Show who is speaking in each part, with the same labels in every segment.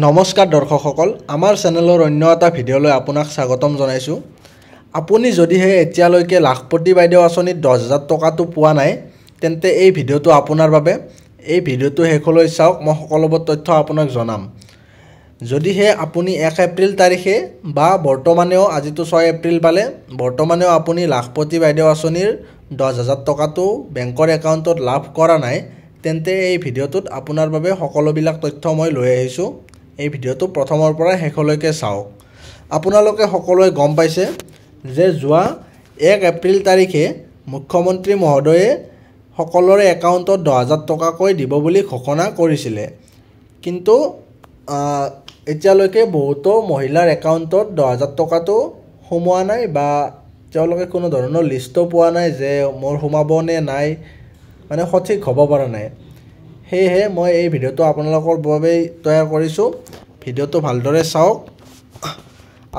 Speaker 1: নমস্কাৰ দৰ্শকসকল, আমাৰ চেনেলৰ অন্য এটা ভিডিঅ'লৈ আপোনাক স্বাগতম জনাইছোঁ। আপুনি যদিহে এতিয়ালৈকে লাখপতি বাইদেউ আঁচনিত 10,000 টকাটো পোৱা নাই, তেন্তে এই ভিডিঅ'টো আপোনাৰ বাবে। এই ভিডিঅ'টো শেষলৈ চাওক, মই সকলোবোৰ তথ্য আপোনাক জনাম। যদিহে আপুনি 1 এপ্ৰিল তাৰিখে বা বৰ্তমানেও আজিতো 6 এপ্ৰিল পালে, বৰ্তমানেও আপুনি লাখপতি বাইদেউ আঁচনিৰ 10,000 টকাটো বেংকৰ একাউণ্টত লাভ কৰা নাই, তেন্তে এই ভিডিঅ'টোত আপোনাৰ বাবে সকলোবিলাক তথ্য মই লৈ আহিছোঁ। এই ভিডিঅ'টো প্ৰথমৰ পৰা শেষলৈকে চাওক। আপোনালোকে সকলোৱে গম পাইছে যে যোৱা 1 এপ্ৰিল তাৰিখে মুখ্যমন্ত্ৰী মহোদয়ে সকলোৰে একাউণ্টত 10,000 টকাকৈ দিব বুলি ঘোষণা কৰিছিলে। কিন্তু এতিয়ালৈকে বহুতো মহিলাৰ একাউণ্টত 10,000 টকাটো সোমোৱা নাই বা তেওঁলোকে কোনো ধৰণৰ লিষ্টো পোৱা নাই যে মোৰ সোমাব নে নাই, মানে সঠিক হ'ব পৰা নাই। সেয়েহে মই এই ভিডিঅ'টো আপোনালোকৰ বাবে তৈয়াৰ কৰিছোঁ। ভিডিঅ'টো ভালদৰে চাওক।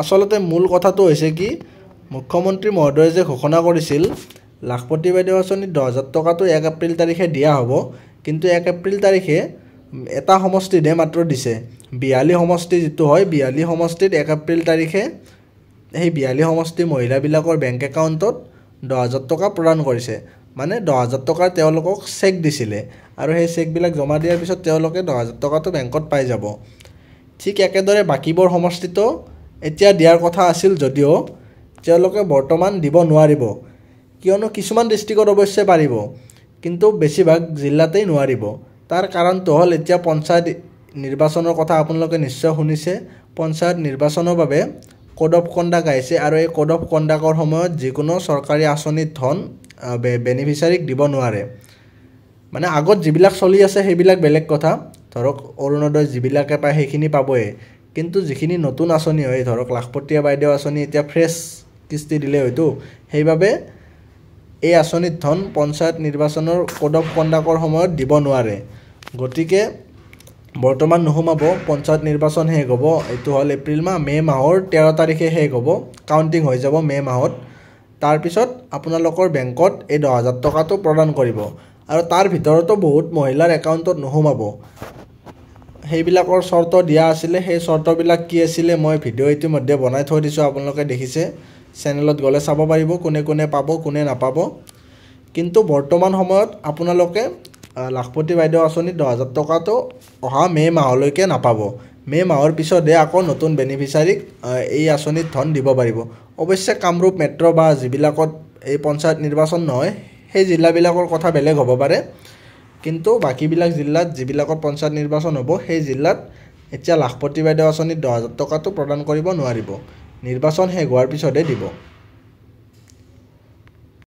Speaker 1: আচলতে মূল কথাটো হৈছে কি, মুখ্যমন্ত্ৰী মহোদয়ে যে ঘোষণা কৰিছিল লাখপতি বাইদেউ আঁচনিত 10,000 টকাটো 1 এপ্ৰিল তাৰিখে দিয়া হ'ব, কিন্তু 1 এপ্ৰিল তাৰিখে এটা সমষ্টিতহে মাত্ৰ দিছে। 42 সমষ্টি যিটো হয়, 42 সমষ্টিত 1 এপ্ৰিল তাৰিখে সেই 42 সমষ্টি মহিলাবিলাকৰ বেংক একাউণ্টত 10,000 টকা প্ৰদান কৰিছে। মানে 10,000 টকাৰ তেওঁলোকক চেক দিছিলে আৰু সেই চেকবিলাক জমা দিয়াৰ পিছত তেওঁলোকে 10,000 টকাটো বেংকত পাই যাব। ঠিক একেদৰে বাকীবোৰ সমষ্টিতো এতিয়া দিয়াৰ কথা আছিল যদিও তেওঁলোকে বৰ্তমান দিব নোৱাৰিব, কিয়নো কিছুমান ডিষ্ট্ৰিক্টত অৱশ্যে পাৰিব, কিন্তু বেছিভাগ জিলাতেই নোৱাৰিব। তাৰ কাৰণটো হ'ল এতিয়া পঞ্চায়ত নিৰ্বাচনৰ কথা আপোনালোকে নিশ্চয় শুনিছে। পঞ্চায়ত নিৰ্বাচনৰ বাবে কোড অফ কণ্ডাক্ট আহিছে আৰু এই কোড অফ কণ্ডাক্টৰ সময়ত যিকোনো চৰকাৰী আঁচনিৰ ধন বেনিফিচাৰীক দিব নোৱাৰে। মানে আগত যিবিলাক চলি আছে সেইবিলাক বেলেগ কথা, ধৰক অৰুণোদয় যিবিলাকে পায় সেইখিনি পাবই, কিন্তু যিখিনি নতুন আঁচনি হয়, ধৰক লাখপতীয়া বাইদেউ আঁচনি এতিয়া ফ্ৰেছ কিস্তি দিলে হয়তো, সেইবাবে এই আঁচনিৰ ধন পঞ্চায়ত নিৰ্বাচনৰ কোড অফ কণ্ডাক্টৰ সময়ত দিব নোৱাৰে। গতিকে বৰ্তমান নোসোমাব। পঞ্চায়ত নিৰ্বাচন শেষ হ'ব, এইটো হ'ল এপ্ৰিল মাহ, মে' মাহৰ 13 তাৰিখে শেষ হ'ব, কাউণ্টিং হৈ যাব মে' মাহত। তাৰপিছত আপোনালোকৰ বেংকত এই 10,000 টকাটো প্ৰদান কৰিব আৰু তাৰ ভিতৰতো বহুত মহিলাৰ একাউণ্টত নোসোমাব। সেইবিলাকৰ চৰ্ত দিয়া আছিলে, সেই চৰ্তবিলাক কি আছিলে মই ভিডিঅ' ইতিমধ্যে বনাই থৈ দিছোঁ, আপোনালোকে দেখিছে। চেনেলত গ'লে চাব পাৰিব কোনে কোনে পাব, কোনে নাপাব। কিন্তু বৰ্তমান সময়ত আপোনালোকে লাখপতি বাইদেউ আঁচনিত 10,000 টকাটো অহা মে' মাহলৈকে নাপাব। মে' মাহৰ পিছতহে আকৌ নতুন বেনিফিচাৰীক এই আঁচনিত ধন দিব পাৰিব। অৱশ্যে কামৰূপ মেট্ৰ' বা যিবিলাকত এই পঞ্চায়ত নিৰ্বাচন নহয় সেই জিলাবিলাকৰ কথা বেলেগ হ'ব পাৰে, কিন্তু বাকীবিলাক জিলাত যিবিলাকত পঞ্চায়ত নিৰ্বাচন হ'ব সেই জিলাত এতিয়া লাখপতি বাইদেউ আঁচনিত 10,000 টকাটো প্ৰদান কৰিব নোৱাৰিব। নিৰ্বাচন শেষ হোৱাৰ পিছতহে দিব।